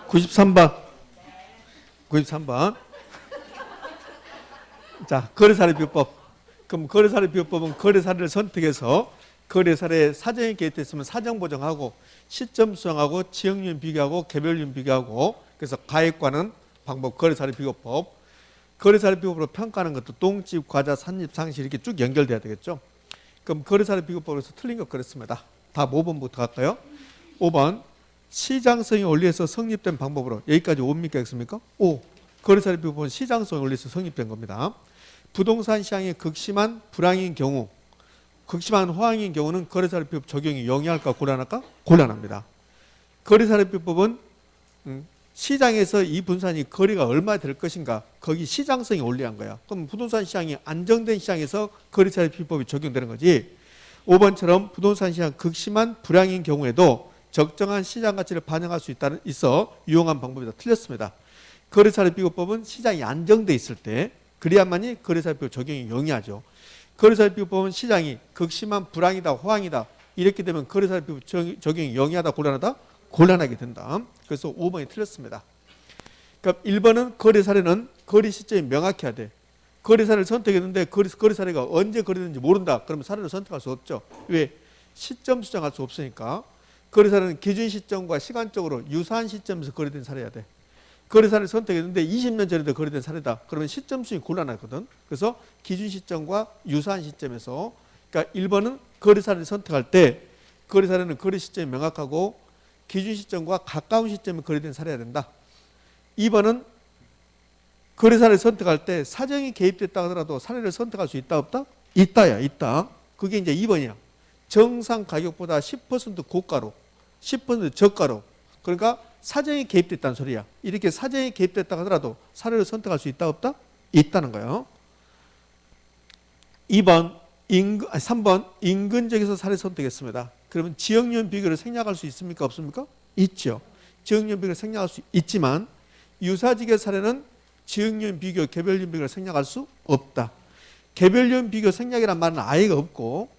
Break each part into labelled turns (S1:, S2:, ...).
S1: 93번. 93번. 자, 거래사례 비교법. 그럼 거래사례 비교법은 거래사례를 선택해서 거래사례에 사정이 개입됐으면 사정 보정하고 시점 수정하고 지역률 비교하고 개별률 비교하고 그래서 가액과는 방법 거래사례 비교법. 거래사례 비교법으로 평가하는 것도 똥집, 과자, 산입, 상시 이렇게 쭉 연결돼야 되겠죠. 그럼 거래사례 비교법에서 틀린 것 그랬습니다. 다 5번부터 갈까요? 5번. 시장성이 원리에서 성립된 방법으로 여기까지 옵니까 있습니까? 5. 거래사례 비교법은 시장성이 원리에서 성립된 겁니다. 부동산 시장이 극심한 불황인 경우, 극심한 호황인 경우는 거래사례 비교법 적용이 용이할까 곤란할까? 곤란합니다. 거래사례 비교법은 시장에서 이 분산이 거래가 얼마 될 것인가 거기 시장성이 원리한 거야. 그럼 부동산 시장이 안정된 시장에서 거래사례 비교법이 적용되는 거지. 5번처럼 부동산 시장 극심한 불황인 경우에도 적정한 시장 가치를 반영할 수 있어 유용한 방법이다. 틀렸습니다. 거래사례 비교법은 시장이 안정돼 있을 때 그래야만이 거래사례 비교법 적용이 용이하죠. 거래사례 비교법은 시장이 극심한 불황이다 호황이다 이렇게 되면 거래사례 비교법 적용이 용이하다 곤란하다? 곤란하게 된다. 그래서 5번이 틀렸습니다. 그러니까 1번은 거래사례는 거래 시점이 명확해야 돼. 거래사례를 선택했는데 거래사례가 언제 거래되는지 모른다. 그러면 사례를 선택할 수 없죠. 왜? 시점 수정할 수 없으니까. 거래사례는 기준 시점과 시간적으로 유사한 시점에서 거래된 사례야 돼. 거래사례를 선택했는데 20년 전에도 거래된 사례다. 그러면 시점 수정이 곤란하거든. 그래서 기준 시점과 유사한 시점에서 그러니까 1번은 거래사례를 선택할 때 거래사례는 거래 시점이 명확하고 기준 시점과 가까운 시점에 거래된 사례가 된다. 2번은 거래사례를 선택할 때 사정이 개입됐다 하더라도 사례를 선택할 수 있다 없다? 있다야 있다. 그게 이제 2번이야. 정상 가격보다 10% 고가로 10% 저가로 그러니까 사정이 개입됐다는 소리야. 이렇게 사정이 개입됐다 하더라도 사례를 선택할 수 있다 없다? 있다는 거예요. 3번 인근지역에서 사례 선택했습니다. 그러면 지역연 비교를 생략할 수 있습니까 없습니까? 있죠. 지역연 비교를 생략할 수 있지만 유사지계 사례는 지역연 비교, 개별연 비교를 생략할 수 없다. 개별연 비교 생략이란 말은 아예가 없고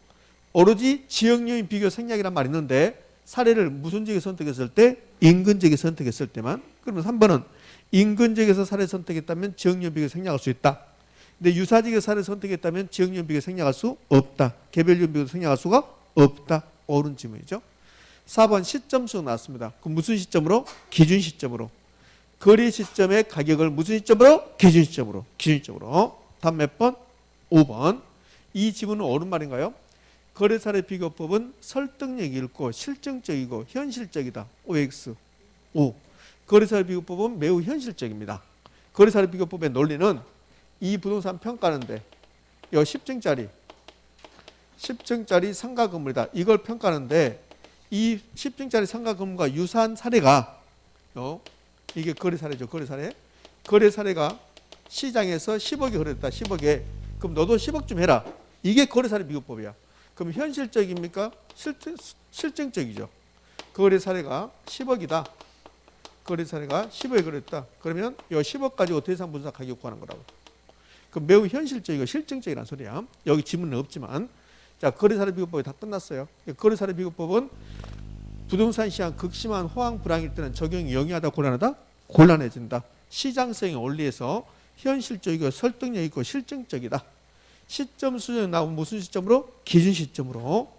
S1: 오로지 지역연 비교 생략이란 말이 있는데 사례를 무슨 지역에 선택했을 때? 인근 지역에 선택했을 때만. 그러면 3번은 인근 지역에서 사례 선택했다면 지역연 비교 생략할 수 있다. 근데 유사지계 사례 선택했다면 지역연 비교 생략할 수 없다. 개별연 비교 생략할 수가 없다. 옳은 질문이죠. 4번 시점 수정 나왔습니다. 그럼 무슨 시점으로? 기준 시점으로. 거래 시점의 가격을 무슨 시점으로? 기준 시점으로. 기준 시점으로. 다음 몇 번? 5번. 이 지문은 옳은 말인가요? 거래사례 비교법은 설득력이 있고 실증적이고 현실적이다. OX. 5. 거래사례 비교법은 매우 현실적입니다. 거래사례 비교법의 논리는 이 부동산 평가하는데 이 10층짜리 상가 건물이다. 이걸 평가하는데 이 10층짜리 상가 건물과 유사한 사례가 이게 거래사례죠. 거래사례가 시장에서 10억에 거래됐다. 10억에. 그럼 너도 10억 좀 해라. 이게 거래사례 비교법이야. 그럼 현실적입니까? 실증적이죠. 거래사례가 10억이다. 거래사례가 10억에 거래됐다. 그러면 이 10억 가지고 대상 분산 가격 구하는 거라고. 그럼 매우 현실적이고 실증적이라는 소리야. 여기 지문은 없지만. 자, 거래사례 비교법이 다 끝났어요. 거래사례 비교법은 부동산 시장 극심한 호황 불황일 때는 적용이 용이하다 곤란하다? 곤란해진다. 시장성의 원리에서 현실적이고 설득력 있고 실증적이다. 시점 수정이 나오면 무슨 시점으로? 기준 시점으로.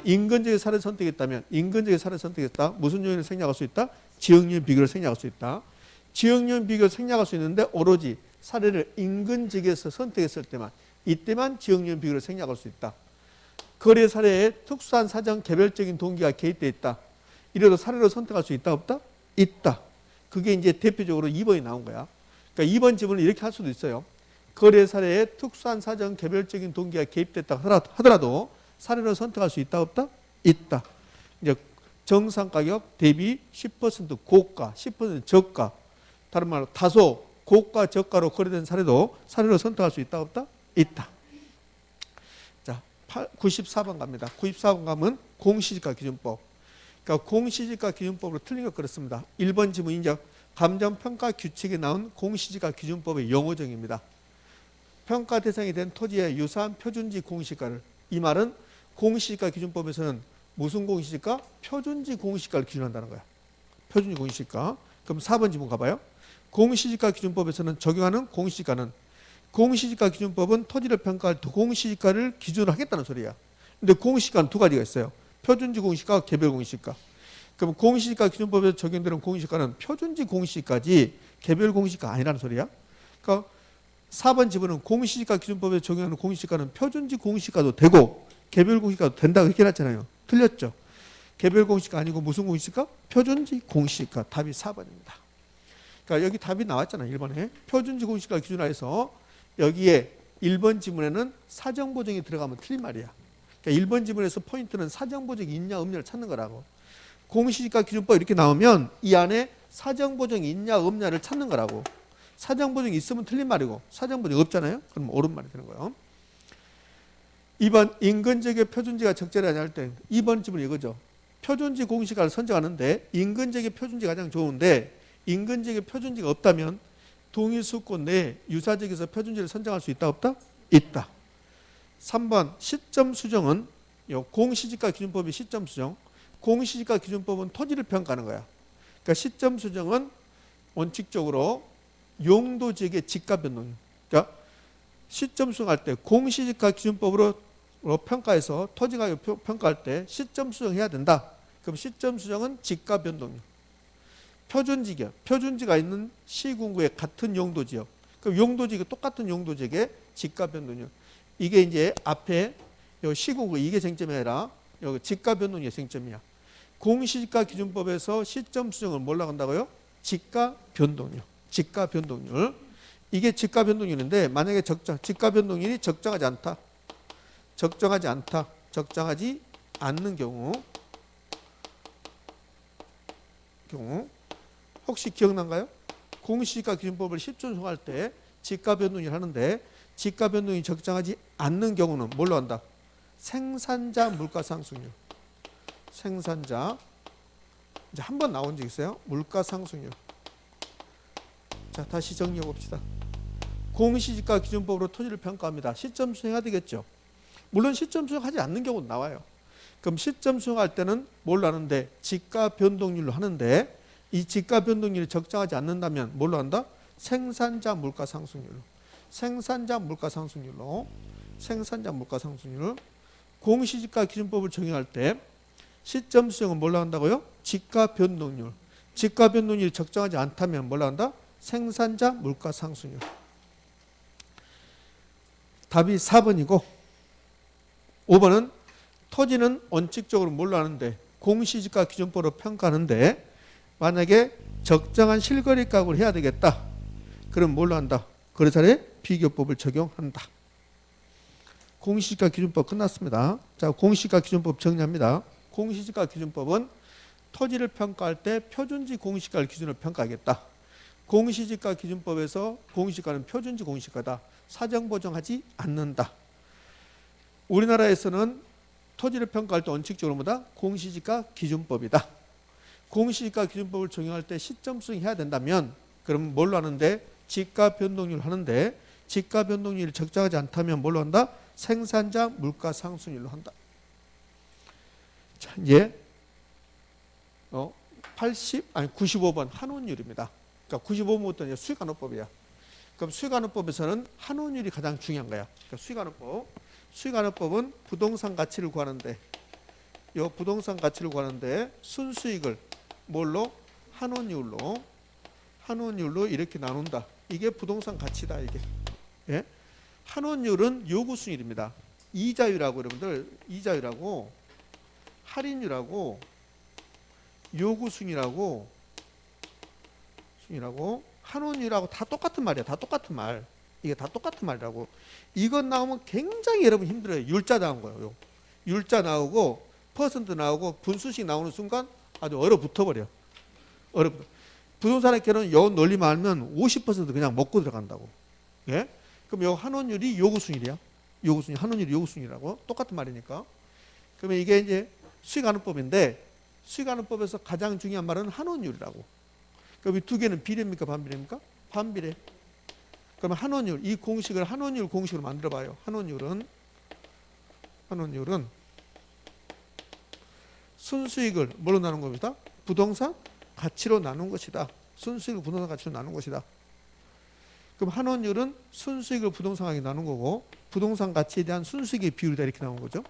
S1: 인근지역의 사례를 선택했다면 인근지역의 사례를 선택했다. 무슨 요인을 생략할 수 있다? 지역연 비교를 생략할 수 있다. 지역연 비교를 생략할 수 있는데 오로지 사례를 인근지역에서 선택했을 때만 이때만 지역연 비교를 생략할 수 있다. 거래 사례에 특수한 사정 개별적인 동기가 개입되어 있다. 이래도 사례로 선택할 수 있다 없다? 있다. 그게 이제 대표적으로 2번이 나온 거야. 그러니까 2번 지문을 이렇게 할 수도 있어요. 거래 사례에 특수한 사정 개별적인 동기가 개입됐다 하더라도 사례로 선택할 수 있다 없다? 있다. 이제 정상 가격 대비 10% 고가, 10% 저가. 다른 말로 다소 고가 저가로 거래된 사례도 사례로 선택할 수 있다 없다? 있다. 자, 94번 갑니다. 94번 가면 공시지가 기준법. 그러니까 공시지가 기준법으로 틀린 것 그렇습니다. 1번 지문 인정 감정평가 규칙에 나온 공시지가 기준법의 용어정입니다. 평가 대상이 된 토지의 유사한 표준지 공시가를 이 말은 공시지가 기준법에서는 무슨 공시지가? 표준지 공시지가를 기준한다는 거야. 표준지 공시지가. 그럼 4번 지문 가봐요. 공시지가 기준법에서는 적용하는 공시지가는 공시지가 기준법은 토지를 평가할 때 공시지가를 기준으로 하겠다는 소리야. 근데 공시지가는 두 가지가 있어요. 표준지 공시지가, 개별 공시지가. 그럼 공시지가 기준법에서 적용되는 공시지가는 표준지 공시지가지 개별 공시지가 아니라는 소리야. 그러니까 4번 지문은 공시지가 기준법에서 적용하는 공시지가는 표준지 공시지가도 되고 개별 공시지가도 된다고 이렇게 해놨잖아요. 틀렸죠. 개별 공시지가 아니고 무슨 공시지가? 표준지 공시지가. 답이 4번입니다. 그러니까 여기 답이 나왔잖아요. 1번에. 표준지 공시지가 기준하여서 여기에 1번 지문에는 사정보정이 들어가면 틀린 말이야. 그러니까 1번 지문에서 포인트는 사정보정이 있냐 없냐를 찾는 거라고. 공시지가 기준법 이렇게 나오면 이 안에 사정보정이 있냐 없냐를 찾는 거라고. 사정보정이 있으면 틀린 말이고 사정보정이 없잖아요. 그럼 옳은 말이 되는 거예요. 2번 인근지역의 표준지가 적절하지 않을 때 2번 지문 이거죠. 표준지 공시지가를 선정하는데 인근지역의 표준지가 가장 좋은데 인근지역의 표준지가 없다면 동일 수권 내에 유사지역에서 표준지를 선정할 수 있다 없다? 있다. 3번 시점 수정은 공시지가 기준법의 시점 수정. 공시지가 기준법은 토지를 평가하는 거야. 그러니까 시점 수정은 원칙적으로 용도지역의 지가 변동. 그러니까 시점 수정할 때 공시지가 기준법으로 평가해서 토지가격 평가할 때 시점 수정해야 된다. 그럼 시점 수정은 지가 변동이요. 표준지역, 표준지가 있는 시군구의 같은 용도지역. 그럼 용도지역 똑같은 용도지역의 지가 변동이요. 이게 이제 앞에 요 시군구 이게 쟁점이 아니라 여기 지가 변동이 쟁점이야. 공시지가 기준법에서 시점 수정을 뭘로 한다고요? 지가 변동이요. 지가 변동률. 이게 지가 변동률인데 만약에 지가 변동률이 적정하지 않다. 적정하지 않는 경우 혹시 기억난가요? 공시지가 기준법을 시점수정할 때 지가 변동률 하는데 지가 변동이 적정하지 않는 경우는 뭘로 한다? 생산자 물가 상승률. 생산자 이제 한 번 나온 적 있어요. 물가 상승률. 자, 다시 정리해 봅시다. 공시지가 기준법으로 토지를 평가합니다. 시점 수정해야 되겠죠. 물론 시점 수정하지 않는 경우도 나와요. 그럼 시점 수정할 때는 뭘로 하는데? 지가 변동률로 하는데 이 지가 변동률이 적정하지 않는다면 뭘로 한다? 생산자 물가 상승률로. 생산자 물가 상승률로. 공시지가 기준법을 적용할 때 시점 수정은 뭘로 한다고요? 지가 변동률. 지가 변동률이 적정하지 않다면 뭘로 한다? 생산자 물가 상승률. 답이 4번이고 5번은 토지는 원칙적으로 뭘로 하는데? 공시지가 기준법으로 평가하는데 만약에 적정한 실거래 가격을 해야 되겠다. 그럼 뭘로 한다? 거래사례 비교법을 적용한다. 공시지가 기준법 끝났습니다. 자, 공시지가 기준법 정리합니다. 공시지가 기준법은 토지를 평가할 때 표준지 공시지가를 기준으로 평가하겠다. 공시지가 기준법에서 공시지가는 표준지 공시지가다. 사정보정하지 않는다. 우리나라에서는 토지를 평가할 때 원칙적으로 뭐다? 공시지가 기준법이다. 공시지가 기준법을 적용할 때 시점 수정해야 된다면 그럼 뭘로 하는데? 지가 변동률 하는데 지가 변동률이 적정하지 않다면 뭘로 한다? 생산자 물가 상승률로 한다. 자, 이제 95번 한원율입니다. 그러니까 95번부터 수익간호법이야. 그럼 수익간호법에서는 한원율이 가장 중요한 거야. 그러니까 수익간호법은 부동산 가치를 구하는데 이 부동산 가치를 구하는데 순수익을 뭘로? 한원율로 이렇게 나눈다. 이게 부동산 가치다. 이게. 예? 한원율은 요구수익률입니다. 이자율하고 여러분들 이자율하고 할인율하고 요구수익률하고 한원율하고 다 똑같은 말이야. 다 똑같은 말. 이게 다 똑같은 말이라고. 이건 나오면 굉장히 여러분 힘들어요. 율자 나온 거예요. 율자 나오고 퍼센트 나오고 분수식 나오는 순간 아주 얼어붙어버려. 부동산의 경우는 요 논리만 알면 50% 그냥 먹고 들어간다고. 예? 그럼 요 한원율이 요구수익률이야. 한원율이 요구수익률이라고. 똑같은 말이니까. 그러면 이게 이제 수익간호법인데 수익간호법에서 가장 중요한 말은 한원율이라고. 그럼 이 두 개는 비례입니까? 반비례입니까? 반비례. 그러면 한원율, 이 공식을 한원율 공식으로 만들어 봐요. 한원율은 순수익을 뭘로 나눈 겁니다? 부동산 가치로 나눈 것이다. 순수익을 부동산 가치로 나눈 것이다. 그럼 환원율은 순수익을 부동산 가격에 나눈 거고 부동산 가치에 대한 순수익의 비율이다 이렇게 나온 거죠.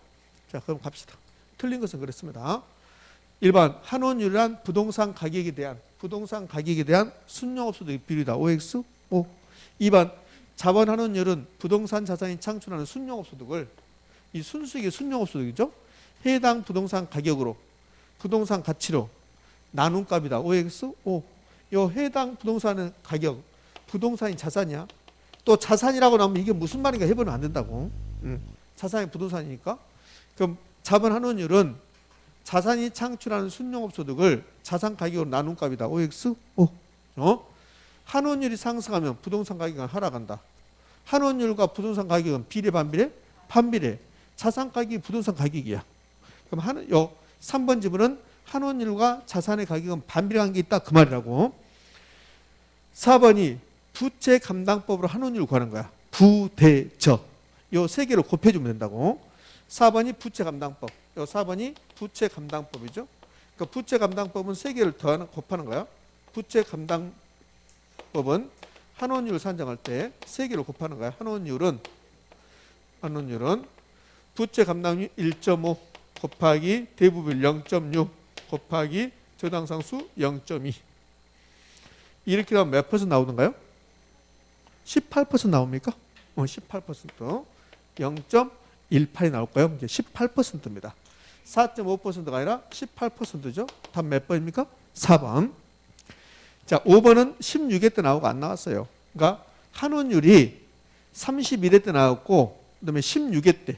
S1: 자, 그럼 갑시다. 틀린 것은 그랬습니다. 1번 환원율이란 부동산 가격에 대한 순영업소득의 비율이다. OX 5. 2번 자본 환원율은 부동산 자산이 창출하는 순영업소득을 이 순수익의 순영업소득이죠. 해당 부동산 가격으로 부동산 가치로 나눈 값이다. OX 5. 요 해당 부동산의 가격 부동산이 자산이야. 또 자산이라고 나오면 이게 무슨 말인가 해보면 안 된다고. 자산이 부동산이니까. 그럼 자본 환원율은 자산이 창출하는 순영업소득을 자산 가격으로 나눈 값이다. OX 5. 환원율이 상승하면 부동산 가격은 하락한다. 환원율과 부동산 가격은 비례 반비례? 반비례. 자산 가격이 부동산 가격이야. 그럼 요 3번 지문은 환원율과 자산의 가격은 반비례 관계 있다 그 말이라고. 4번이 부채 감당법으로 환원율을 구하는 거야. 부대저. 요 세 개를 곱해주면 된다고. 4번이 부채 감당법. 요 4번이 부채 감당법이죠. 그러니까 부채 감당법은 세 개를 곱하는 거야. 부채 감당법은 환원율 산정할 때 세 개를 곱하는 거야. 환원율은 부채 감당률 1.5 곱하기 대부분 0.6 곱하기 저당상수 0.2 이렇게 하면 몇 퍼센트 나오는가요? 18% 나옵니까? 18% 0.18이 나올까요? 이제 18%입니다. 4.5%가 아니라 18%죠. 답 몇 번입니까? 4번. 자, 5번은 16회 때 나오고 안 나왔어요. 그러니까 환원율이 31회 때 나왔고 그다음에 16회 때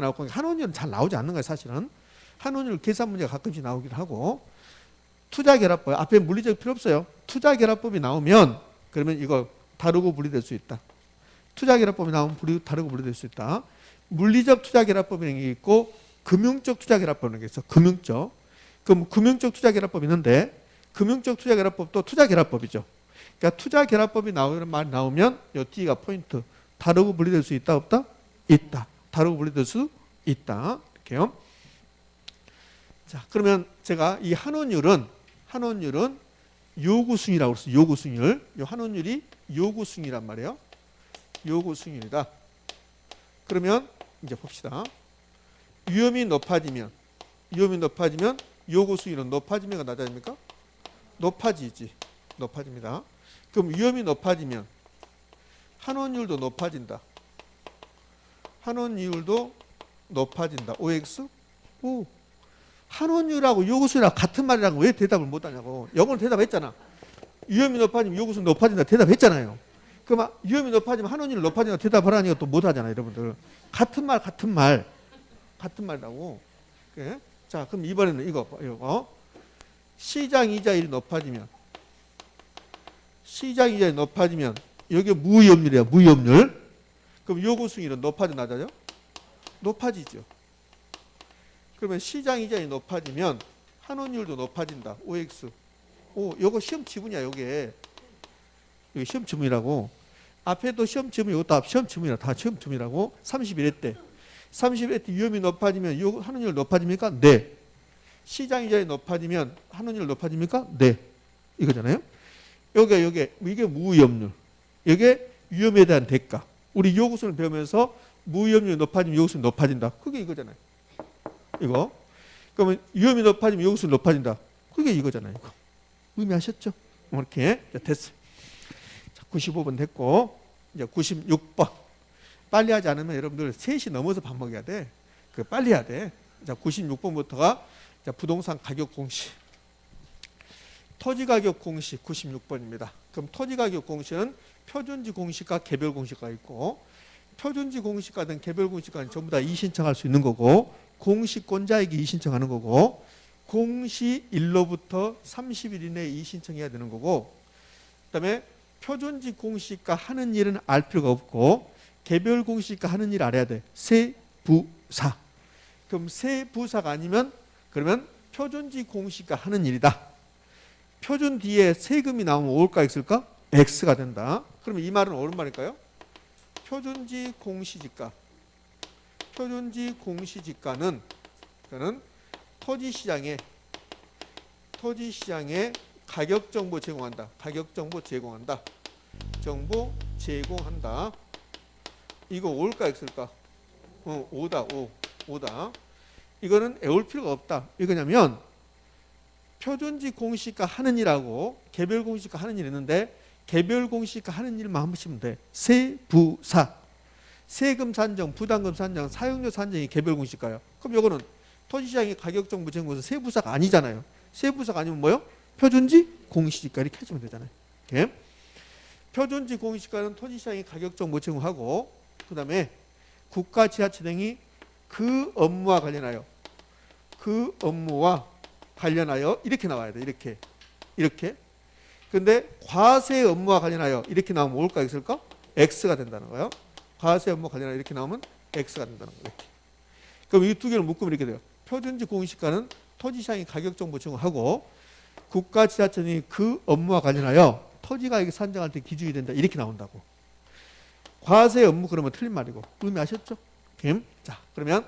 S1: 나왔고 환원율은 잘 나오지 않는 거예요, 사실은. 환원율 계산 문제가 가끔씩 나오기도 하고 투자결합법 앞에 물리적 필요 없어요. 투자결합법이 나오면 그러면 이거 다르고 분리될 수 있다. 투자결합법이 나오면 다르고 분리될 수 있다. 물리적 투자결합법이라는 게 있고 금융적 투자결합법이라는 게 있어. 금융적. 그럼 금융적 투자결합법이 있는데 금융적 투자결합법도 투자결합법이죠. 그러니까 투자결합법이 나오는 말이 나오면 이 D가 포인트. 다르고 분리될 수 있다 없다? 있다. 다르고 분리될 수 있다. 이렇게요. 자, 그러면 제가 이 환원율은 요구수익이라고 그랬어요. 요구수익률. 이 환원율이 요구수익이란 말이에요. 요구수익률이다. 그러면 이제 봅시다. 위험이 높아지면 요구수익률은 높아지면 낮아집니까? 높아지지. 높아집니다. 그럼 위험이 높아지면 환원율도 높아진다. 환원율도 높아진다. OX? 오. 환원율하고 요구수익이랑 같은 말이라고 왜 대답을 못하냐고. 영어로 대답했잖아. 위험이 높아지면 요구수익 높아진다 대답했잖아요. 그럼 위험이 높아지면 환원율이 높아진다 대답하라니까 또 못하잖아요, 여러분들. 같은 말이라고. 네? 자, 그럼 이번에는 이거. 시장 이자율이 높아지면 여기 무위험률이야. 무위험률. 그럼 요구수익률은 높아져 낮아져? 높아지죠. 그러면 시장 이자율이 높아지면 환원율도 높아진다. OX. 요거 시험 지문이야. 요게 시험 지문이라고. 앞에도 시험 지문, 요것도 시험 지문이라 다 시험 지문이라고. 31회 때 위험이 높아지면 환원율 높아집니까? 네. 시장 이자율이 높아지면 환원율 높아집니까? 네. 이거잖아요. 이게 무위험률. 이게 위험에 대한 대가. 우리 요구수를 배우면서 무위험률이 높아지면 요구수는 높아진다. 그게 이거잖아요. 이거. 그러면 위험이 높아지면 요구수는 높아진다. 그게 이거잖아요. 이거. 의미하셨죠? 이렇게 됐어요. 자, 95번 됐고 이제 96번. 빨리 하지 않으면 여러분들 3시 넘어서 밥 먹어야 돼. 빨리 해야 돼. 자, 96번부터가 부동산 가격 공시. 토지 가격 공시 96번입니다. 그럼 토지 가격 공시는 표준지 공시가 개별 공시가 있고 표준지 공시가든 개별 공시가는 전부 다 이의신청할 수 있는 거고 공시권자에게 이의신청하는 거고 공시일로부터 30일 이내에 이의신청해야 되는 거고 그다음에 표준지 공시가 하는 일은 알 필요가 없고 개별 공시가 하는 일 알아야 돼. 세부사. 그럼 세부사가 아니면 그러면 표준지 공시가 하는 일이다. 표준 뒤에 세금이 나오면 O일까 X일까? X가 된다. 그러면 이 말은 옳은 말일까요? 표준지 공시지가. 표준지 공시지가는 토지시장에 가격 정보 제공한다. 정보 제공한다. 이거 O일까 X일까? 5다. 이거는 외울 필요가 없다. 이거냐면 표준지 공시가 하는 일하고 개별 공시가 하는 일이 있는데 개별 공시가 하는 일만 한 번씩만 돼. 세부사. 세금 산정, 부담금 산정, 사용료 산정이 개별 공시가요. 그럼 이거는 토지시장의 가격 정보 제공은 세부사가 아니잖아요. 세부사가 아니면 뭐요? 표준지 공시지가 이렇게 해주면 되잖아요. 이렇게. 표준지 공시가는 토지시장의 가격 정보 제공하고 그 다음에 국가 지자체 등이 그 업무와 관련하여 이렇게 나와야 돼. 이렇게. 근데 과세 업무와 관련하여 이렇게 나오면 뭘까 있을까? X가 된다는 거예요. 과세 업무와 관련하여 이렇게 나오면 X가 된다는 거예요. 이렇게. 그럼 이 두 개를 묶으면 이렇게 돼요. 표준지 공시가는 토지시장의 가격 정보 제공하고 국가 지자체 등이 그 업무와 관련하여 토지 가격 산정할 때 기준이 된다. 이렇게 나온다고. 과세 업무 그러면 틀린 말이고. 의미 아셨죠? 자, 그러면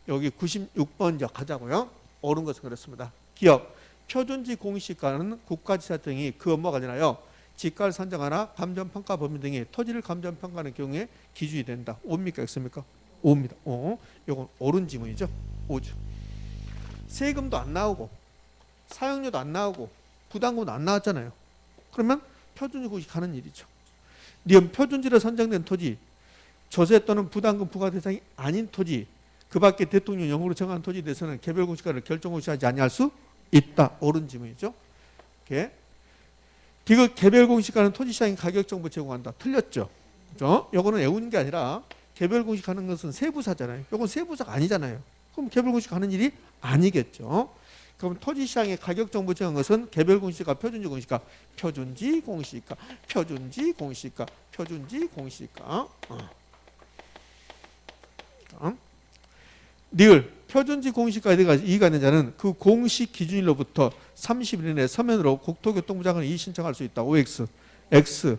S1: 여기 96번 가자고요. 옳은 것은 그렇습니다. 기업 표준지 공시가는 국가지자체 등이 그 업무와 관련하여 지가를 산정하나 감정평가 법인 등이 토지를 감정평가하는 경우에 기준이 된다. O입니까 X입니까? O입니다. 이건 옳은 지문이죠. O죠. 세금도 안 나오고 사용료도 안 나오고 부담금도 안 나왔잖아요. 그러면 표준지 공시 가는 일이죠. 니은 표준지로 선정된 토지, 조세 또는 부담금 부과 대상이 아닌 토지, 그 밖에 대통령 영으로 정한 토지에 대해서는 개별 공시가를 결정 공시하지 아니할 수 있다. 옳은 지문이죠. 이렇게. 디귿 개별 공시가는 토지시장의 가격 정보 제공한다. 틀렸죠. 그죠? 요거는 외우는 게 아니라 개별 공시하는 것은 세부사잖아요. 요건 세부사가 아니잖아요. 그럼 개별 공시하는 일이 아니겠죠. 그럼 토지시장의 가격 정보 제공한 것은 개별 공시가, 표준지 공시가, 표준지 공시가. 리을 표준지 공시가에 이의가 있는 자는 그 공시 기준일로부터 30일 이내 서면으로 국토교통부 장관에 이의 신청할 수 있다. OX. X.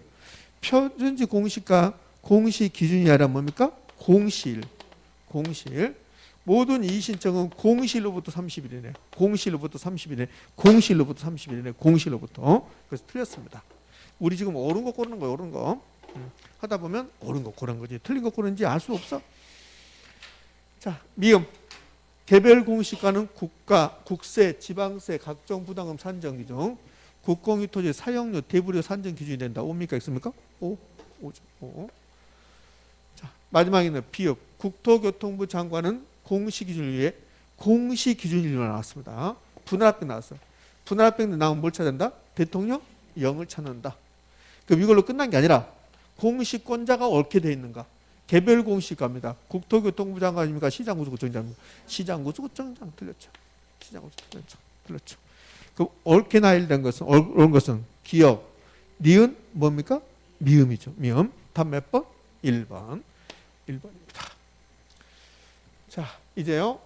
S1: 표준지 공시가 공시 기준이 아니라 뭡니까? 공시일. 모든 이의 신청은 공시일로부터 30일 이내. 공시일로부터. 그래서 틀렸습니다. 우리 지금 옳은 거 고르는 거예요. 옳은 거. 하다 보면 옳은 거 고른 거지. 틀린 거 고른지 알 수 없어. 자, 미음. 개별 공시가는 국가, 국세, 지방세, 각종 부담금 산정 기준, 국공유 토지 사용료, 대부료 산정 기준이 된다. O입니까 X입니까? O죠. 자, 마지막에는 비읍. 국토교통부 장관은 공시 기준을 위해 공시 기준일로 나왔습니다. 분할합병 나왔어요. 분할합병 나오면 뭘 찾는다? 대통령 영을 찾는다. 그럼 이걸로 끝난 게 아니라 공시권자가 옳게 돼 있는가? 개별 공시가입니다. 국토교통부 장관입니까? 시장구조구청장입니까? 시장구조구청장 틀렸죠. 틀렸죠. 그럼 옳게 나열된 것은 옳은 것은 기업, 니은 뭡니까? 미음이죠. 미음. 답 몇 번? 1번. 1번입니다. 자, 이제요.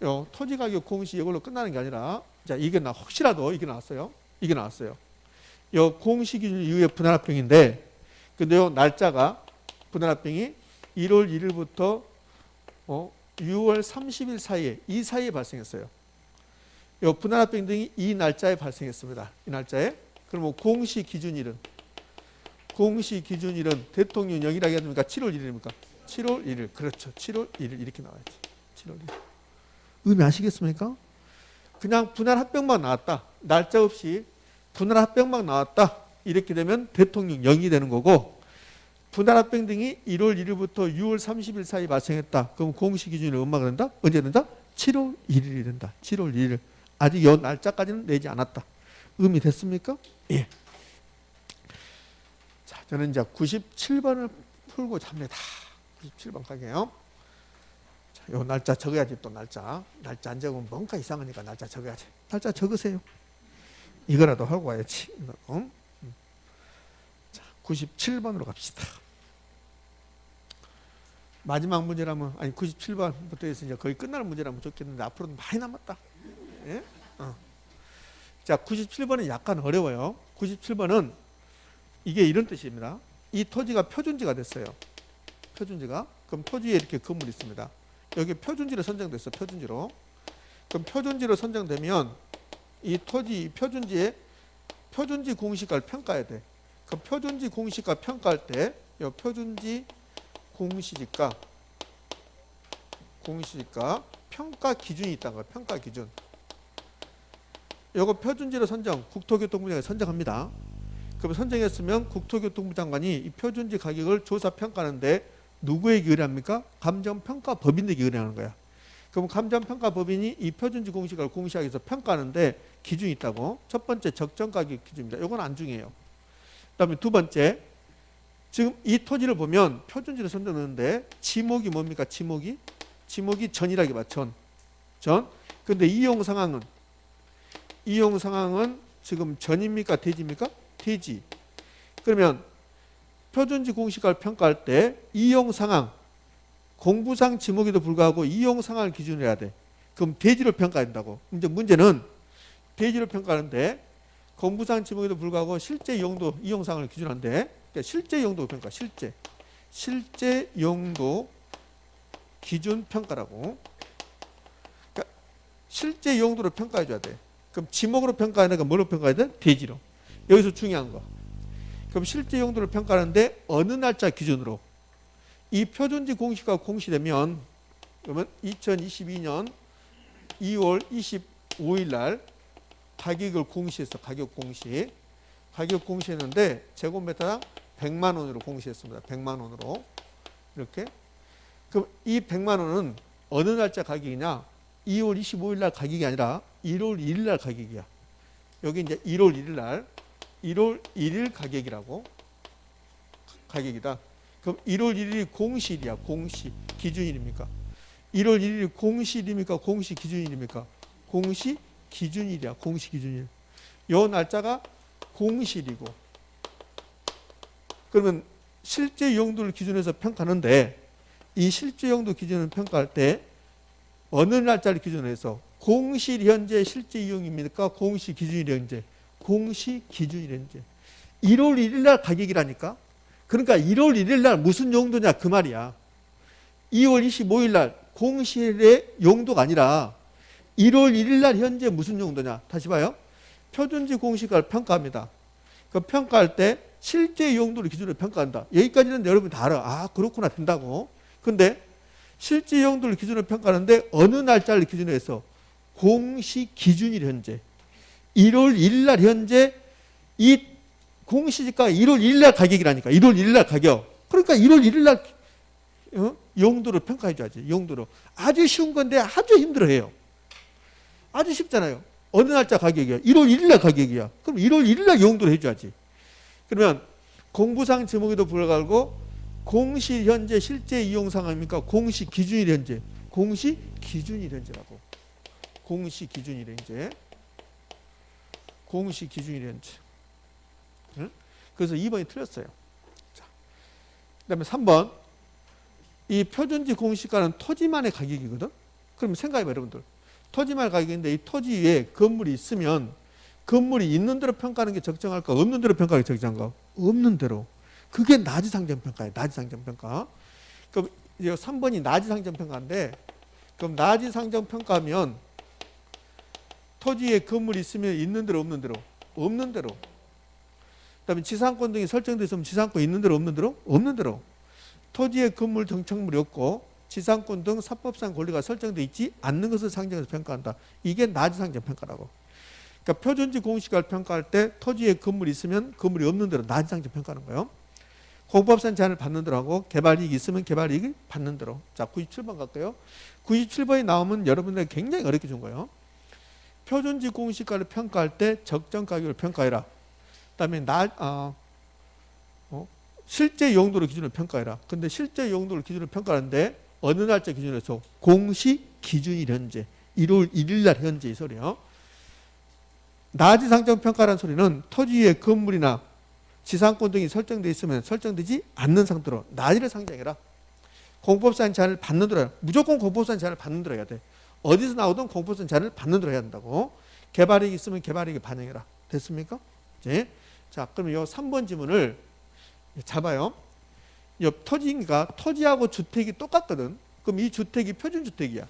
S1: 요 토지가격 공시 이걸로 끝나는 게 아니라 자, 혹시라도 이게 나왔어요. 요 공시 기준 이후에 분할합병인데 근데 요 날짜가 분할합병이 1월 1일부터 6월 30일 사이에 이 사이에 발생했어요. 요 분할합병 등이 이 날짜에 발생했습니다. 이 날짜에. 그러면 공시 기준일은 대통령령이라고 해야 됩니까? 7월 1일입니까? 7월 1일. 그렇죠. 7월 1일 이렇게 나와야지. 7월 1일. 의미 아시겠습니까? 그냥 분할합병만 나왔다. 날짜 없이 분할합병만 나왔다. 이렇게 되면 대통령령이 되는 거고 분할합병 등이 1월 1일부터 6월 30일 사이 발생했다. 그럼 공시 기준이 얼마가 된다? 언제 된다? 7월 1일이 된다. 7월 1일. 아직 이 날짜까지는 내지 않았다. 의미 됐습니까? 예. 자, 저는 이제 97번을 풀고 잡니다. 97번 갈게요. 자, 요 날짜 적어야지 또 날짜 안 적으면 뭔가 이상하니까 날짜 적어야지. 날짜 적으세요. 이거라도 하고 와야지. 자, 97번으로 갑시다. 마지막 문제라면 97번부터 해서 이제 거의 끝나는 문제라면 좋겠는데 앞으로도 많이 남았다. 예? 자, 97번은 약간 어려워요. 97번은 이게 이런 뜻입니다. 이 토지가 표준지가 됐어요. 표준지가. 그럼 토지에 이렇게 건물이 있습니다. 여기 표준지로 선정됐어. 표준지로. 그럼 표준지로 선정되면 이 토지 표준지의 표준지 공시가를 평가해야 돼. 그 표준지 공시가 평가할 때 이 표준지 공시지가 평가 기준이 있다는 거야. 평가 기준. 요거 표준지로 선정, 국토교통부장이 선정합니다. 그럼 선정했으면 국토교통부 장관이 이 표준지 가격을 조사 평가하는데 누구에게 의뢰합니까? 감정평가법인에게 의뢰하는 거야. 그럼 감정평가법인이 이 표준지 공시가를 공시하기 위해서 평가하는데 기준이 있다고. 첫 번째 적정가격 기준입니다. 이건 안 중요해요. 그다음에 두 번째, 지금 이 토지를 보면 표준지를 선정하는데 지목이 뭡니까? 지목이 전이라기 봐. 전. 근데 이용 상황은 지금 전입니까? 대지입니까? 대지. 그러면 표준지 공시가를 평가할 때 이용 상황, 공부상 지목에도 불구하고 이용 상황을 기준으로 해야 돼. 그럼 대지를 평가해야 된다고. 이제 문제는 대지를 평가하는데 공부상 지목에도 불구하고 실제 용도 이용 상황을 기준한데, 그러니까 실제 용도 평가, 실제 용도 기준 평가라고. 그러니까 실제 용도로 평가해 줘야 돼. 그럼 지목으로 평가하니까 뭐로 평가해야 돼? 대지로. 여기서 중요한 거. 그럼 실제 용도를 평가하는데 어느 날짜 기준으로? 이 표준지 공시가 공시되면 그러면 2022년 2월 25일 날 가격을 공시했어. 가격 공시했는데 제곱미터당 100만 원으로 공시했습니다. 100만 원으로. 이렇게. 그럼 이 100만 원은 어느 날짜 가격이냐? 2월 25일 날 가격이 아니라 1월 1일 날 가격이야. 여기 이제 1월 1일 가격이라고. 가격이다. 그럼 1월 1일이 공시일이야. 공시 기준일입니까? 1월 1일이 공시일입니까? 공시 기준일입니까? 공시 기준일이야. 공시 기준일. 요 날짜가 공시일이고. 그러면 실제 용도를 기준해서 평가하는데 이 실제 용도 기준을 평가할 때 어느 날짜를 기준으로 해서 공시 현재 실제 이용입니까? 공시 기준일 현재. 공시 기준일 현재. 1월 1일 날 가격이라니까. 그러니까 1월 1일 날 무슨 용도냐 그 말이야. 2월 25일 날 공시일의 용도가 아니라 1월 1일 날 현재 무슨 용도냐. 다시 봐요. 표준지 공시가를 평가합니다. 그 평가할 때 실제 용도를 기준으로 평가한다. 여기까지는 여러분 다 알아. 아 그렇구나 된다고. 근데 실제 용도를 기준으로 평가하는데 어느 날짜를 기준으로 해서 공시 기준일 현재 1월 1일 날 현재 이 공시지가가 1월 1일 날 가격이라니까. 1월 1일 날 가격. 그러니까 1월 1일 날 용도를 평가해 줘야지. 용도로. 아주 쉬운 건데 아주 힘들어해요. 아주 쉽잖아요. 어느 날짜 가격이야? 1월 1일 날 가격이야. 그럼 1월 1일 날 용도를 해줘야지. 그러면 공부상 지목에도 불구하고 공시 현재 실제 이용 상황입니까? 공시 기준일 현재. 공시 기준일 현재라고. 공시 기준일 현재. 공시 기준일 현재. 응? 그래서 2번이 틀렸어요. 자, 그다음에 3번. 이 표준지 공시가는 토지만의 가격이거든. 그럼 생각해봐 여러분들. 토지만의 가격인데 이 토지 위에 건물이 있으면 건물이 있는 대로 평가하는 게 적정할까? 없는 대로 평가하는 게 적정할까? 없는 대로. 그게 나지상정평가예요. 나지상정평가. 그럼 이제 3번이 나지상정평가인데 그럼 나지상정평가하면 토지에 건물이 있으면 있는 대로 없는 대로? 없는 대로. 그다음에 지상권 등이 설정되어 있으면 지상권 있는 대로 없는 대로? 없는 대로. 토지에 건물 정착물이 없고 지상권 등 사법상 권리가 설정되어 있지 않는 것을 상정해서 평가한다. 이게 나지상정평가라고. 그러니까 표준지 공시가를 평가할 때 토지에 건물이 있으면 건물이 없는 대로 나지상정평가하는 거예요. 공법상 제한을 받는 대로 하고 개발이익이 있으면 개발이익을 받는 대로. 자, 97번 갈까요? 97번이 나오면 여러분들 굉장히 어렵게 준 거예요. 표준지 공시가를 평가할 때 적정 가격을 평가해라. 그다음에 실제 용도를 기준으로 평가해라. 근데 실제 용도를 기준으로 평가하는데 어느 날짜 기준으로 해서 공시 기준일 현재 1월 1일 날 현재 이 소리요. 나지상정 평가라는 소리는 토지의 건물이나 지상권 등이 설정되어 있으면 설정되지 않는 상태로 나지를 상정해라. 공법상 제한을 받는 대로 해라. 무조건 공법상 제한을 받는 대로 해야 돼. 어디서 나오든 공법상 제한을 받는 대로 해야 한다고. 개발이익이 있으면 개발이익을 반영해라. 됐습니까? 이제 자, 그럼 이 3번 지문을 잡아요. 이 토지가 토지하고 주택이 똑같거든. 그럼 이 주택이 표준주택이야.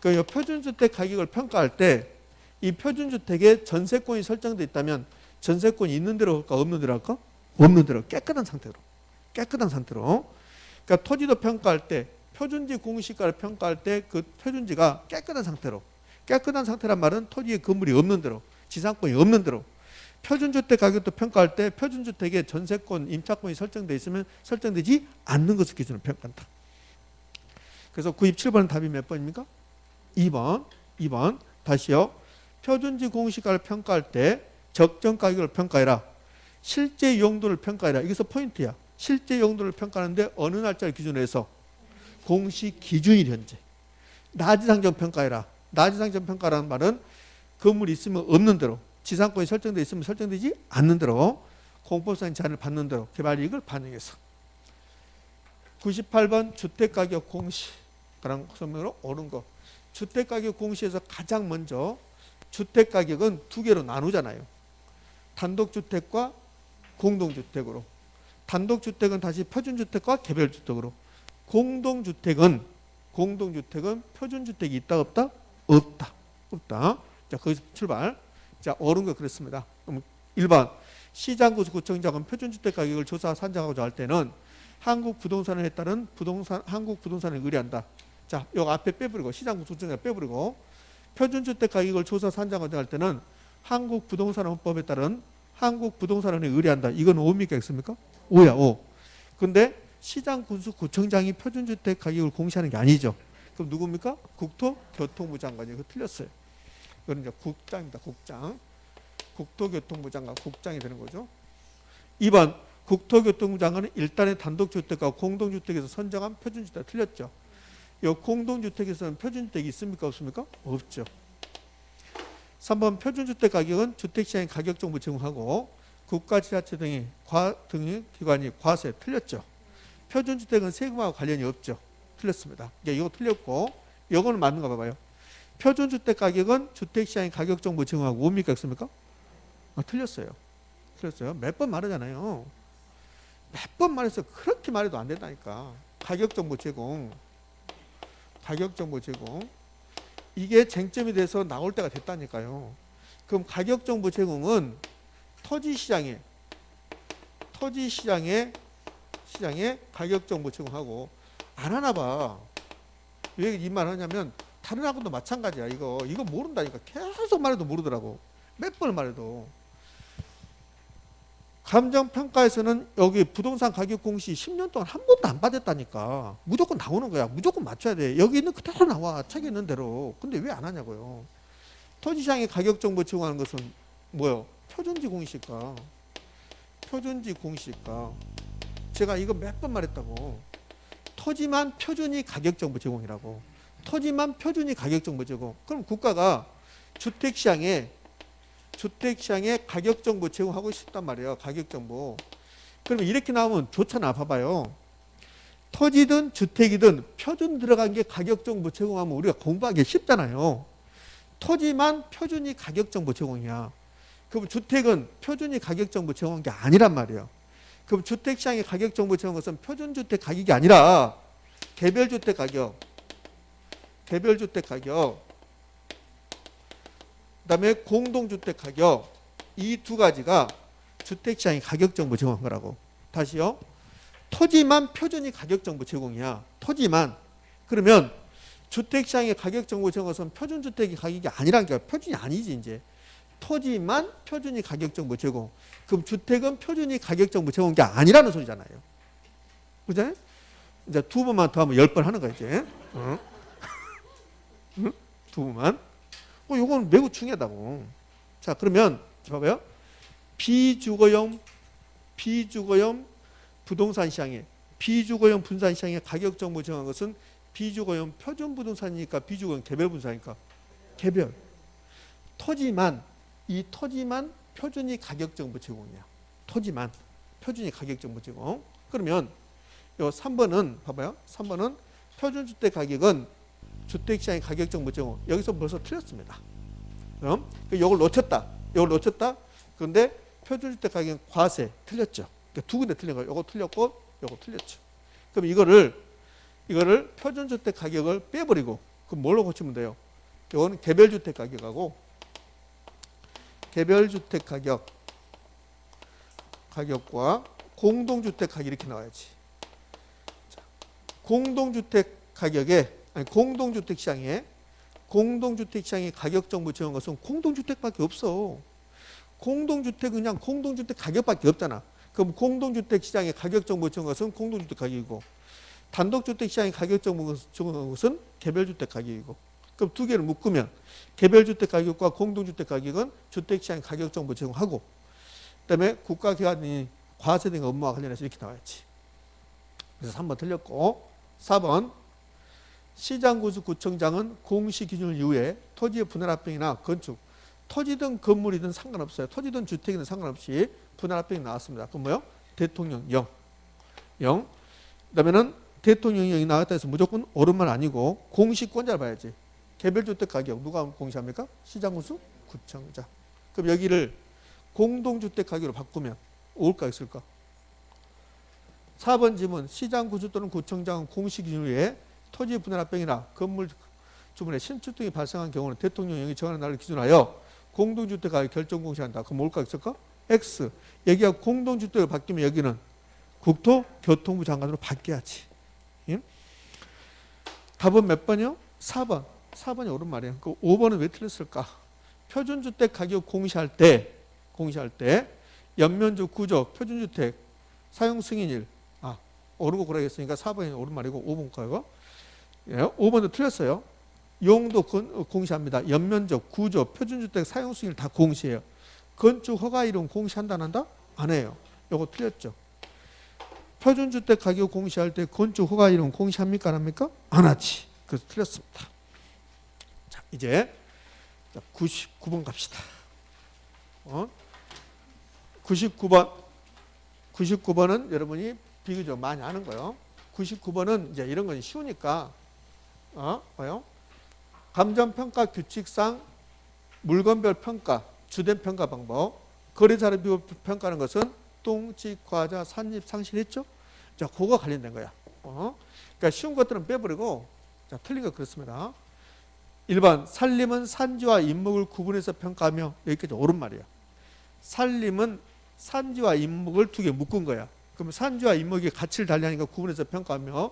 S1: 그 표준주택 가격을 평가할 때 이 표준주택에 전세권이 설정되어 있다면 전세권이 있는 대로 할까 없는 대로 할까? 없는 대로 깨끗한 상태로. 그러니까 토지도 평가할 때 표준지 공시가를 평가할 때 그 표준지가 깨끗한 상태란 말은 토지에 건물이 없는 대로 지상권이 없는 대로. 표준주택 가격도 평가할 때 표준주택에 전세권, 임차권이 설정되어 있으면 설정되지 않는 것을 기준으로 평가한다. 그래서 97번은 답이 몇 번입니까? 2번. 다시요. 표준지 공시가를 평가할 때 적정 가격을 평가해라. 실제 용도를 평가해라. 이것은 포인트야. 실제 용도를 평가하는데 어느 날짜를 기준으로 해서 공시 기준일 현재. 나지상정 평가해라. 나지상정 평가라는 말은 건물이 있으면 없는 대로 지상권이 설정되어 있으면 설정되지 않는 대로 공법상 제한을 받는 대로 개발이익을 반영해서. 98번 주택가격 공시라는 설명으로 옳은 거. 주택가격 공시에서 가장 먼저 주택가격은 두 개로 나누잖아요. 단독주택과 공동주택으로. 단독주택은 다시 표준주택과 개별주택으로. 공동주택은 표준주택이 있다 없다? 없다. 자, 거기서 출발. 자, 옳은 거 그랬습니다. 그럼 1번 시장구청장은 표준주택 가격을 조사 산정하고자 할 때는 한국부동산에 따른 한국부동산을 의뢰한다. 자, 요 앞에 빼버리고 시장구청장 빼버리고 표준주택 가격을 조사 산정하고자 할 때는 한국부동산헌법에 따른 한국부동산원에 의뢰한다. 이건 O입니까 X입니까? O야 O. 근데 시장군수구청장이 표준주택 가격을 공시하는 게 아니죠. 그럼 누굽니까? 국토교통부 장관이. 이거 틀렸어요. 이거는 이제 국장입니다. 국장. 국토교통부 장관, 국장이 되는 거죠. 2번 국토교통부 장관은 일단의 단독주택과 공동주택에서 선정한 표준주택. 틀렸죠. 이 공동주택에서는 표준주택이 있습니까? 없습니까? 없죠. 3번 표준주택 가격은 주택시장의 가격정보 제공하고 국가지자체 등의 기관이 과세. 틀렸죠. 표준주택은 세금하고 관련이 없죠. 틀렸습니다. 이거 틀렸고 이거는 맞는가 봐봐요. 표준주택 가격은 주택시장의 가격정보 제공하고 뭡니까? 없습니까? 틀렸어요. 몇 번 말하잖아요. 몇 번 말해서 그렇게 말해도 안 된다니까. 가격정보 제공. 이게 쟁점이 돼서 나올 때가 됐다니까요. 그럼 가격정보 제공은 토지시장에 가격정보 제공하고 안 하나 봐. 왜 이 말 하냐면 다른 학원도 마찬가지야. 이거 모른다니까. 계속 말해도 모르더라고. 몇 번을 말해도. 감정평가에서는 여기 부동산 가격 공시 10년 동안 한 번도 안 받았다니까. 무조건 나오는 거야. 무조건 맞춰야 돼. 여기 있는 그대로 나와. 책에 있는 대로. 근데 왜 안 하냐고요. 토지시장의 가격정보 제공하는 것은 뭐요? 표준지 공시가. 제가 이거 몇 번 말했다고. 토지만 표준이 가격정보 제공이라고. 그럼 국가가 주택시장에 가격정보 제공하고 싶단 말이에요. 가격정보. 그러면 이렇게 나오면 좋잖아. 봐봐요. 토지든 주택이든 표준 들어간 게 가격정보 제공하면 우리가 공부하기 쉽잖아요. 토지만 표준이 가격정보 제공이야. 그럼 주택은 표준이 가격정보 제공한 게 아니란 말이에요. 그럼 주택시장의 가격정보 제공한 것은 표준주택 가격이 아니라 개별주택 가격. 그다음에 공동주택 가격. 이 두 가지가 주택시장의 가격정보 제공한 거라고. 다시요. 토지만 표준이 가격정보 제공이야. 토지만. 그러면 주택시장의 가격정보 제공한 것은 표준주택의 가격이 아니란 게 표준이 아니지 이제. 토지만 표준이 가격정보 제공. 그럼 주택은 표준이 가격정보 제공한 게 아니라는 소리잖아요. 그죠? 이제 두 번만 더 하면 10번 하는 거야 이제. 두 번만. 이건 매우 중요하다고. 자, 그러면 봐봐요. 비주거용 부동산 시장에 비주거용 부동산 시장에 가격 정보 정한 것은 비주거용 표준 부동산이니까 비주거용 개별 부동산이니까 개별. 토지만 표준이 가격 정보 제공이야. 토지만 표준이 가격 정보 제공. 그러면 요 3번은 봐봐요. 3번은 표준주택 가격은 주택시장의 가격정보 제공. 여기서 벌써 틀렸습니다. 그럼 이걸 놓쳤다. 그런데 표준주택 가격은 과세. 틀렸죠. 그러니까 두 군데 틀린 거예요. 이거 틀렸고 이거 틀렸죠. 그럼 이거를 표준주택 가격을 빼버리고 그럼 뭘로 고치면 돼요? 이거는 개별주택 가격하고 개별주택 가격과 공동주택 가격 이렇게 나와야지. 자, 공동주택 가격에 아니 공동주택 시장에 가격 정보 정한 것은 공동주택밖에 없어. 공동주택은 그냥 공동주택 가격밖에 없잖아. 그럼 공동주택 시장의 가격 정보 정한 것은 공동주택 가격이고 단독주택 시장의 가격 정보 정한 것은 개별주택 가격이고 그럼 두 개를 묶으면 개별주택 가격과 공동주택 가격은 주택시장 가격 정보 제공하고 그다음에 국가기관이 과세된 업무와 관련해서 이렇게 나와야지. 그래서 3번 틀렸고 4번 시장구축구청장은 공시기준을 이후에 토지의 분할합병이나 건축 토지든 건물이든 상관없어요. 토지든 주택이든 상관없이 분할합병이 나왔습니다. 그럼 뭐요? 대통령 0. 그다음에는 대통령이 0이 나왔다 해서 무조건 옳은말 아니고 공시권자를 봐야지. 개별주택 가격 누가 공시합니까? 시장구수 구청장. 그럼 여기를 공동주택 가격으로 바꾸면 올까 있을까? 4번 지문 시장구수 또는 구청장은 공시기준 후에 토지 분할합병이나 건물 주문에 신축 등이 발생한 경우는 대통령이 정하는 날을 기준하여 공동주택 가격 결정 공시한다. 그럼 뭘까 있을까? X. 여기가 공동주택으로 바뀌면 여기는 국토교통부 장관으로 바뀌어야지. 예? 답은 몇 번이요? 4번. 4번이 옳은 말이에요. 그 5번은 왜 틀렸을까? 표준주택 가격 공시할 때 연면적 구조 표준주택 사용 승인일 옳은 거 고르겠으니까 4번이 옳은 말이고 5번 거요. 예, 5번도 틀렸어요. 용도 공시합니다. 연면적 구조 표준주택 사용 승인일 다 공시해요. 건축 허가 이름 공시한다 안 한다? 안 해요. 요거 틀렸죠. 표준주택 가격 공시할 때 건축 허가 이름 공시합니까 안 합니까? 안 하지. 그래서 틀렸습니다. 자, 이제 99번 갑시다. 99번은 여러분이 비교적 많이 아는 거예요. 99번은 이제 이런 건 쉬우니까 뭐요? 감정평가 규칙상 물건별 평가, 주된 평가 방법, 거래사를 비교 평가하는 것은 똥집, 과자, 산입, 상실했죠? 자, 그거 관련된 거야. 그러니까 쉬운 것들은 빼버리고, 자, 틀린 거 그렇습니다. 1번, 산림은 산지와 인목을 구분해서 평가하며, 여기까지 옳은 말이야. 산림은 산지와 인목을 두 개 묶은 거야. 그럼 산지와 인목이 가치를 달리하니까 구분해서 평가하며,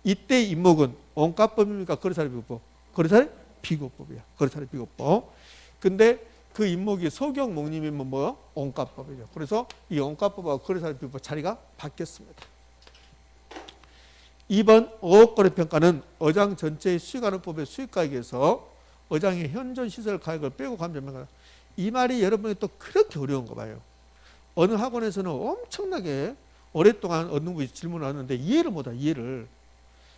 S1: 이때 인목은 원가법입니까? 거래사례 비교법? 거래사례 비교법이야. 거래사례 비교법. 근데 그 인목이 소경목림이면 뭐요? 원가법이죠. 그래서 이 원가법과 거래사례 비교법 자리가 바뀌었습니다. 2번 어업거래평가는 어장 전체의 수익가능법의 수익가액에서 어장의 현존 시설 가격을 빼고 감점평가. 이 말이 여러분이 또 그렇게 어려운 거 봐요. 어느 학원에서는 엄청나게 오랫동안 어느 분이 질문을 하는데 이해를 못해. 이해를.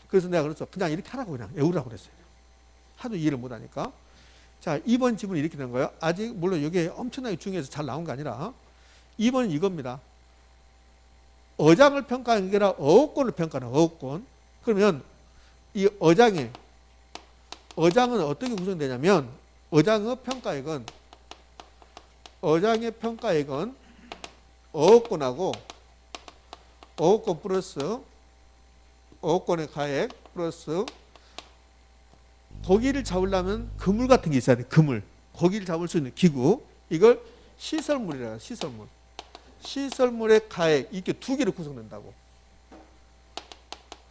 S1: 그래서 내가 그랬어. 그냥 이렇게 하라고 그냥 외우라고 그랬어요. 하도 이해를 못하니까. 자, 2번 지문이 이렇게 된 거예요. 아직 물론 이게 엄청나게 중요해서 잘 나온 게 아니라 2번은 이겁니다. 어장을 평가하는 게 아니라 어업권을 평가하는 어업권. 그러면 이 어장은 어떻게 구성되냐면 어장의 평가액은 어업권하고 어업권 플러스 어업권의 가액 플러스 고기를 잡으려면 그물 같은 게 있어야 돼. 그물. 고기를 잡을 수 있는 기구. 이걸 시설물이라 해요. 시설물. 시설물의 가액. 이렇게 두 개로 구성된다고.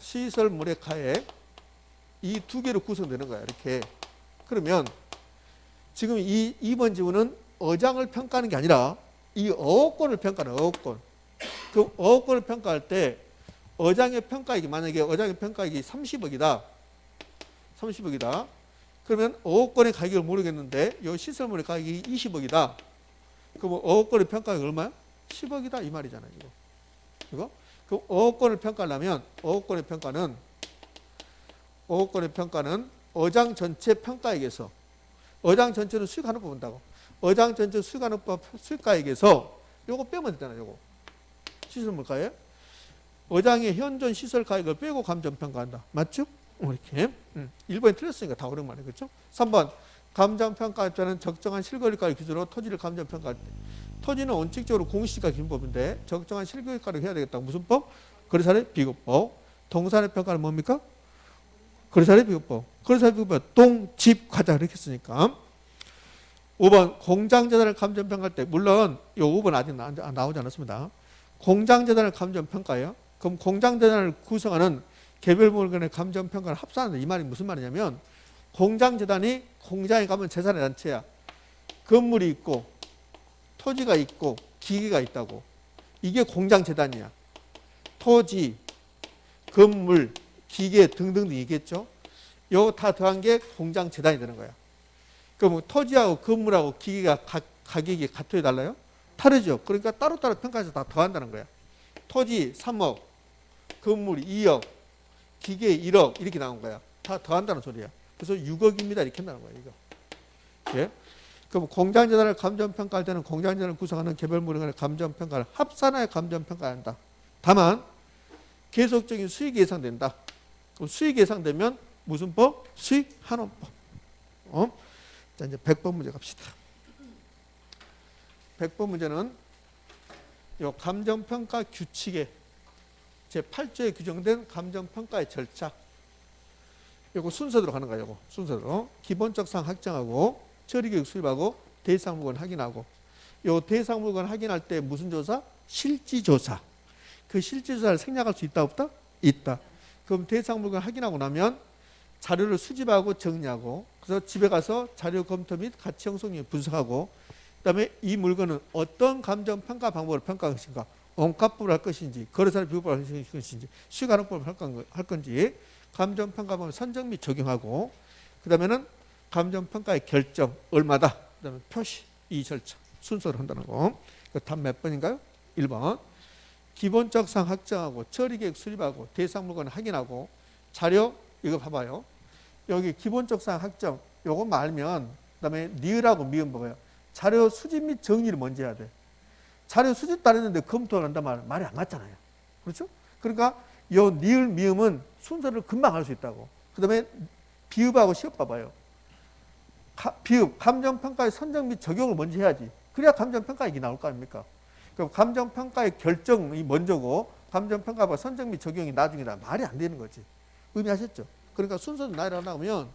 S1: 시설물의 가액. 이 두 개로 구성되는 거야. 이렇게. 그러면 지금 이 2번 지문은 어장을 평가하는 게 아니라 이 어업권을 평가하는 어업권. 그 어업권을 평가할 때 어장의 평가액이 만약에 어장의 평가액이 30억이다. 그러면 어업권의 가격을 모르겠는데 이 시설물의 가격이 20억이다. 그럼 어업권의 평가액이 얼마야? 10억이다 이 말이잖아. 이거. 그 어업권을 평가하려면 어업권의 평가는 어장 전체 평가액에서 어장 전체는 수익하는 법 본다고. 어장 전체 수익하는 법 수익가액에서 요거 빼면 되잖아. 요거 시설물 가액. 어장의 현존 시설 가액을 빼고 감정평가한다. 맞죠? 이렇게. 1번이 틀렸으니까 다 옳은 말이에요. 그렇죠? 3번. 감정평가할 때는 적정한 실거래가를 기준으로 토지를 감정평가할 때. 토지는 원칙적으로 공시가 기준법인데 적정한 실거래가를 해야 되겠다. 무슨 법? 거래사례 비교법. 동산의 평가는 뭡니까? 거래사례 비교법. 거래사례 비교법 동, 집, 과자 이렇게 했으니까. 5번 공장재단을 감정평가할 때 물론 이 5번 아직 나오지 않았습니다. 공장재단을 감정평가해요. 그럼 공장재단을 구성하는 개별 물건의 감정평가를 합산한다. 이 말이 무슨 말이냐면 공장재단이 공장에 가면 재산의 단체야. 건물이 있고 토지가 있고 기계가 있다고. 이게 공장재단이야. 토지, 건물, 기계 등등등 있겠죠. 이거 다 더한 게 공장재단이 되는 거야. 그럼 토지하고 건물하고 기계가 가격이 같아요, 달라요? 다르죠. 그러니까 따로따로 평가해서 다 더한다는 거야. 토지 3억, 건물 2억, 기계 1억 이렇게 나온 거야. 다 더한다는 소리야. 그래서 6억입니다. 이렇게 한다는 거야, 이거. 예? 그럼 공장재단을 감정평가할 때는 공장재단을 구성하는 개별 물건의 감정평가를 합산하여 감정평가한다. 다만 계속적인 수익이 예상된다. 그럼 수익이 예상되면 무슨 법? 수익환원법. 자, 이제 100번 문제 갑시다. 100번 문제는 요 감정평가 규칙에 제8조에 규정된 감정평가의 절차. 요거 순서대로 가는 거예요. 요거 순서대로. 기본적 사항 확정하고 처리교육 수립하고 대상 물건 확인하고. 요 대상 물건 확인할 때 무슨 조사? 실지조사. 그 실지조사를 생략할 수 있다 없다? 있다. 그럼 대상 물건 확인하고 나면 자료를 수집하고 정리하고 그래서 집에 가서 자료 검토 및 가치 형성률 분석하고 그다음에 이 물건은 어떤 감정평가 방법을 평가할 것인가, 원가법을 할 것인지 거래사례 비교법을 할 것인지 수익환원법을 할 건지 감정평가 방법 선정 및 적용하고 그다음에는 감정평가의 결정 얼마다 그다음에 표시 이 절차 순서를 한다는 거. 답 몇 번인가요? 1번. 기본적 사항 확정하고 처리계획 수립하고 대상 물건 확인하고 자료 이거 봐봐요. 여기 기본적 사항 확정 요거 말면 그다음에 니을하고 미음 봐봐요. 자료 수집 및 정리를 먼저 해야 돼. 자료 수집도 안 했는데 검토를 한단 말이 안 맞잖아요. 그렇죠? 그러니까 요 니을 미음은 순서를 금방 할 수 있다고. 그다음에 비읍하고 시읍 봐봐요. 비읍 감정평가의 선정 및 적용을 먼저 해야지. 그래야 감정평가액이 나올 거 아닙니까? 그럼 감정평가의 결정이 먼저고 감정평가와 선정 및 적용이 나중이다. 말이 안 되는 거지. 의미하셨죠? 그러니까 순서도 나열하면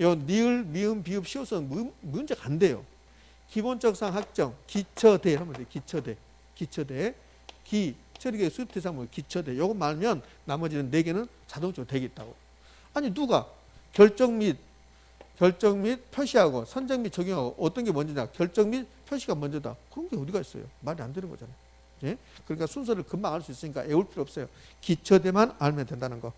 S1: 요 니을, 미음, 비읍, 시옷은 문제가 안 돼요. 기본적 사항 확정, 기처대 하면 돼. 기처대, 처리계획 수립 대상물 기처대. 요거 말면 나머지는 4개는 자동적으로 되겠다고. 아니 누가 결정 및 표시하고 선정 및 적용하고 어떤 게 먼저냐? 결정 및 표시가 먼저다. 그런 게 어디가 있어요? 말이 안 되는 거잖아요. 예? 그러니까 순서를 금방 알 수 있으니까 애울 필요 없어요. 기처대만 알면 된다는 거.